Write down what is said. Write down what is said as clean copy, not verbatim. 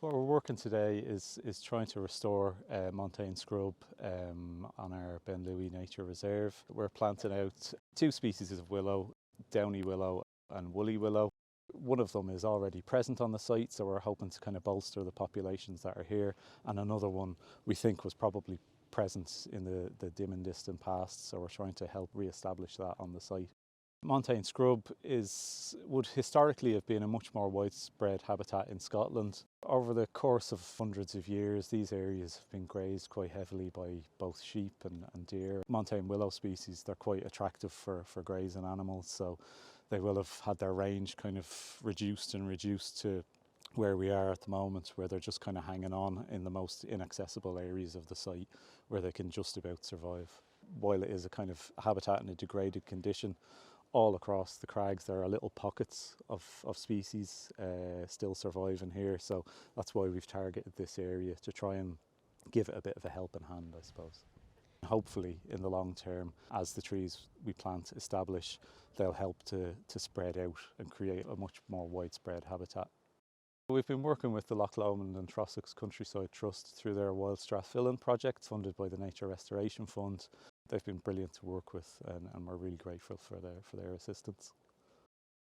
What we're working today is trying to restore Montane scrub on our Ben Lui Nature Reserve. We're planting out two species of willow, downy willow and woolly willow. One of them is already present on the site, so we're hoping to kind of bolster the populations that are here, and another one we think was probably present in the dim and distant past, so we're trying to help re-establish that on the site. Montane scrub would historically have been a much more widespread habitat in Scotland. Over the course of hundreds of years, these areas have been grazed quite heavily by both sheep and deer. Montane willow species, they're quite attractive for grazing animals, so they will have had their range kind of reduced to where we are at the moment, where they're just kind of hanging on in the most inaccessible areas of the site where they can just about survive. While it is a kind of habitat in a degraded condition, all across the crags there are little pockets of species still surviving here, so that's why we've targeted this area, to try and give it a bit of a helping hand, I suppose. Hopefully in the long term, as the trees we plant establish, they'll help to spread out and create a much more widespread habitat. We've been working with the Loch, Lomond and Trossachs Countryside Trust through their Wild Strathfillan project funded by the Nature Restoration Fund. They've been brilliant to work with, and we're really grateful for their assistance.